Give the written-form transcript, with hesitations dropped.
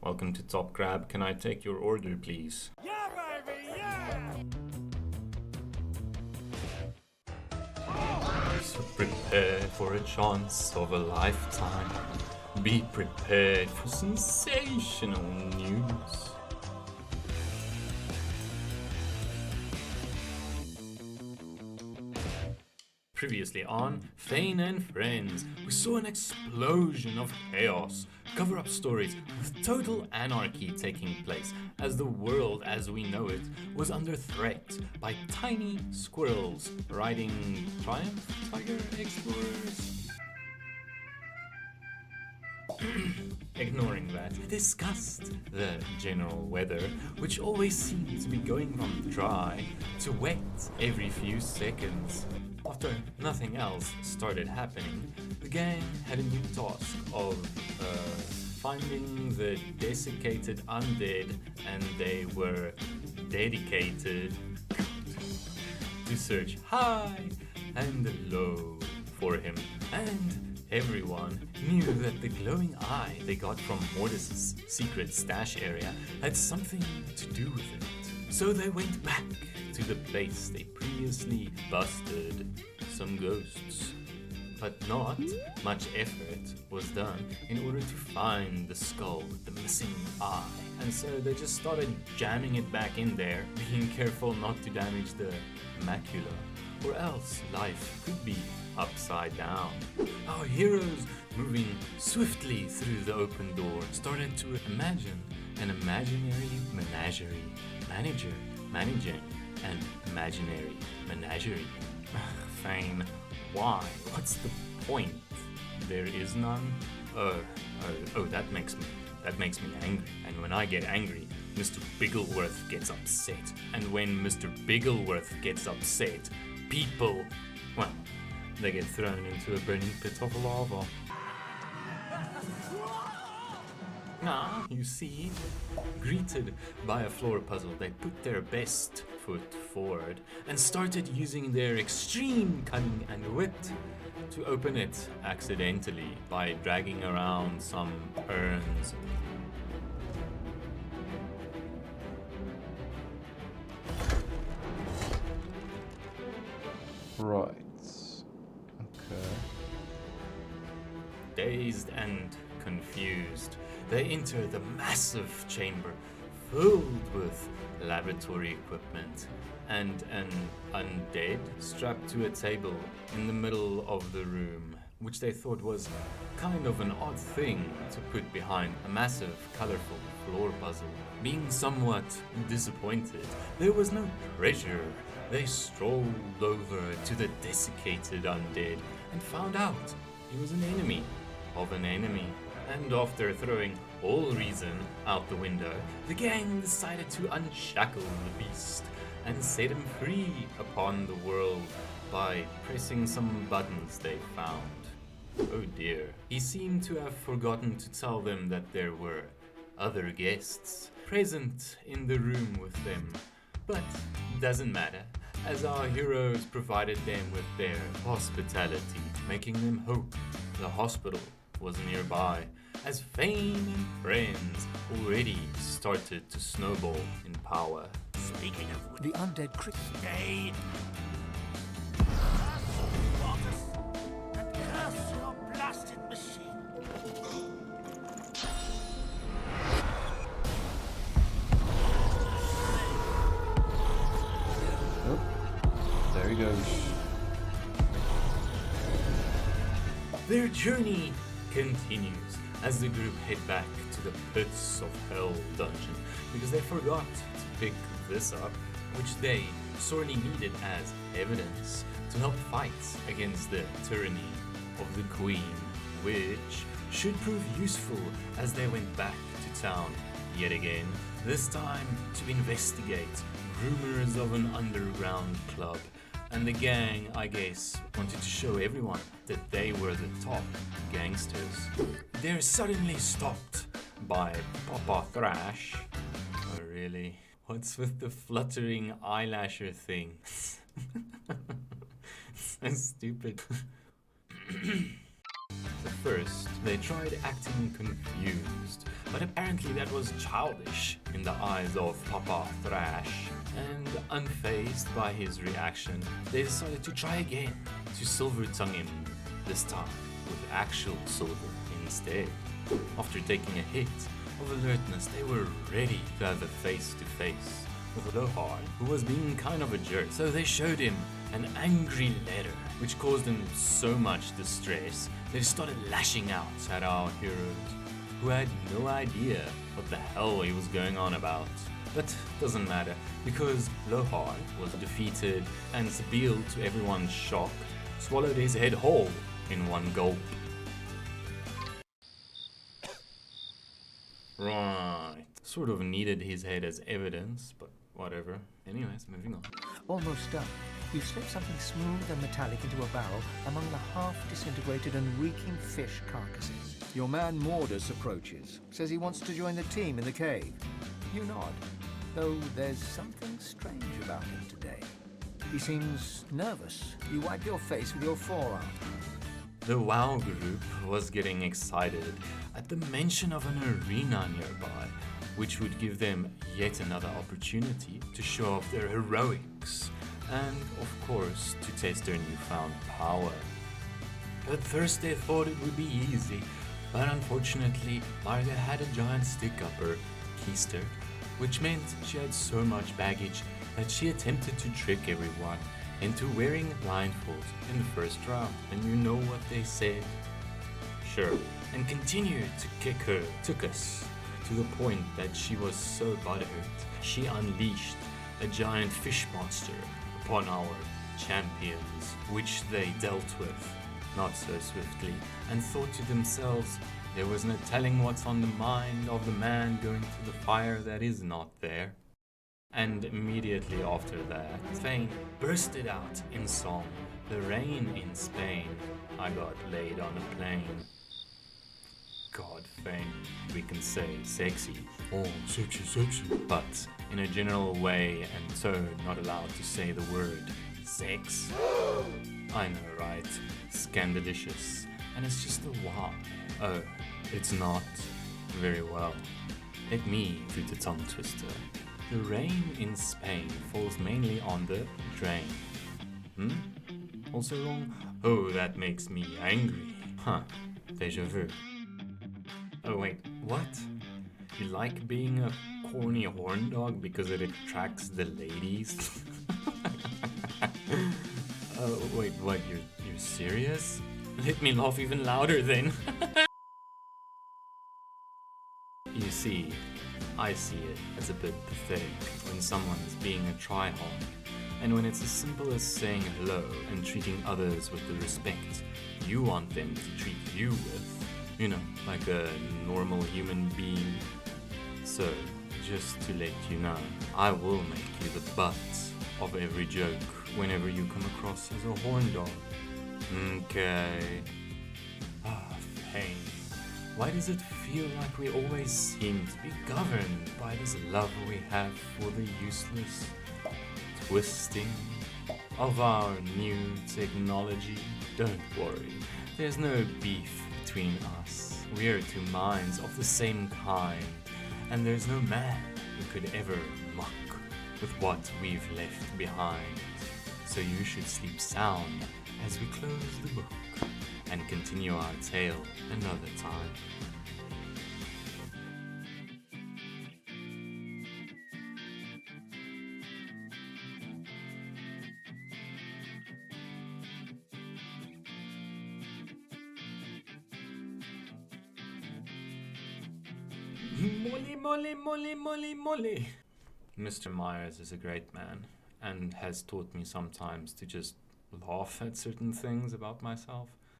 Welcome to Top Crab. Can I take your order, please? Yeah, baby, yeah! So prepare for a chance of a lifetime. Be prepared for sensational news. Previously on Fane and Friends, we saw an explosion of chaos, cover-up stories with total anarchy taking place as the world as we know it was under threat by tiny squirrels riding Triumph Tiger Explorers. Ignoring that, we discussed the general weather, which always seemed to be going from dry to wet every few seconds. After nothing else started happening, the gang had a new task of finding the desiccated undead, and they were dedicated to search high and low for him. And everyone knew that the glowing eye they got from Mortis's secret stash area had something to do with it. So they went back to the place they previously busted some ghosts. But not much effort was done in order to find the skull with the missing eye. And so they just started jamming it back in there, being careful not to damage the macula, or else life could be upside down. Our heroes, moving swiftly through the open door, started to imagine an imaginary menagerie. Manager, managing an imaginary menagerie. Fine. Why? What's the point? There is none? Oh, that makes me angry. And when I get angry, Mr. Bigglesworth gets upset. And when Mr. Bigglesworth gets upset, people, well, they get thrown into a burning pit of lava. Now, you see, greeted by a floor puzzle, they put their best foot forward and started using their extreme cunning and wit to open it accidentally by dragging around some urns. Right. Okay. Dazed and confused, they enter the massive chamber filled with laboratory equipment and an undead strapped to a table in the middle of the room, which they thought was kind of an odd thing to put behind a massive, colorful floor puzzle. Being somewhat disappointed, there was no treasure. They strolled over to the desiccated undead and found out he was an enemy of an enemy. And after throwing all reason out the window, the gang decided to unshackle the beast and set him free upon the world by pressing some buttons they found. Oh dear. He seemed to have forgotten to tell them that there were other guests present in the room with them. But doesn't matter, as our heroes provided them with their hospitality, making them hope the hospital was nearby, as Fane and Friends already started to snowball in power. Speaking of the undead cricket day, and curse your blasted machine. Oh, there he goes. Their journey continues as the group head back to the pits of hell dungeon because they forgot to pick this up, which they sorely needed as evidence to help fight against the tyranny of the queen, which should prove useful as they went back to town yet again, this time to investigate rumors of an underground club. And the gang, I guess, wanted to show everyone that they were the top gangsters. They're suddenly stopped by Papa Thrash. Oh really? What's with the fluttering eyelasher thing? So stupid. So first, they tried acting confused, but apparently that was childish in the eyes of Papa Thrash, and unfazed by his reaction, they decided to try again, to silver-tongue him, this time with actual silver instead. After taking a hit of alertness, they were ready to have a face-to-face with Lohar, who was being kind of a jerk. So they showed him an angry letter, which caused him so much distress that he started lashing out at our heroes, who had no idea what the hell he was going on about. But doesn't matter, because Lohar was defeated, and Sabil, to everyone's shock, swallowed his head whole in one gulp. Right. Sort of needed his head as evidence, but whatever. Anyways, moving on. Almost done. You slip something smooth and metallic into a barrel among the half-disintegrated and reeking fish carcasses. Your man Mordus approaches, says he wants to join the team in the cave. You nod, though there's something strange about him today. He seems nervous. You wipe your face with your forearm. The WoW group was getting excited at the mention of an arena nearby, which would give them yet another opportunity to show off their heroics, and of course to test their newfound power. At first they thought it would be easy, but unfortunately Marga had a giant stick-upper, keister, which meant she had so much baggage that she attempted to trick everyone into wearing blindfolds in the first round. And you know what they said? Sure. And continued to kick her, took us to the point that she was so butthurt, she unleashed a giant fish monster upon our champions, which they dealt with not so swiftly, and thought to themselves, there was no telling what's on the mind of the man going to the fire that is not there. And immediately after that, Thane bursted out in song, The Rain in Spain, I got laid on a plane. God, Thane, we can say sexy. Oh, sexy, sexy. But in a general way, and so not allowed to say the word sex. I know, right? Scandalicious. And it's just a wow. Oh, it's not. Very well. Let me do the tongue twister. The rain in Spain falls mainly on the drain. Also wrong? Oh, that makes me angry. Huh. Deja vu. Oh wait, what? You like being a corny horn dog because it attracts the ladies? Wait, what? You're serious? Let me laugh even louder then. You see, I see it as a bit pathetic when someone is being a tryhard, and when it's as simple as saying hello and treating others with the respect you want them to treat you with, you know, like a normal human being. So, just to let you know, I will make you the butt of every joke whenever you come across as a horn dog. Okay. Pain. Why does it feel like we always seem to be governed by this love we have for the useless twisting of our new technology? Don't worry, there's no beef between us. We're two minds of the same kind, and there's no man who could ever muck with what we've left behind. So you should sleep sound as we close the book and continue our tale another time. Molly. Mr. Myers is a great man and has taught me sometimes to just laugh at certain things about myself.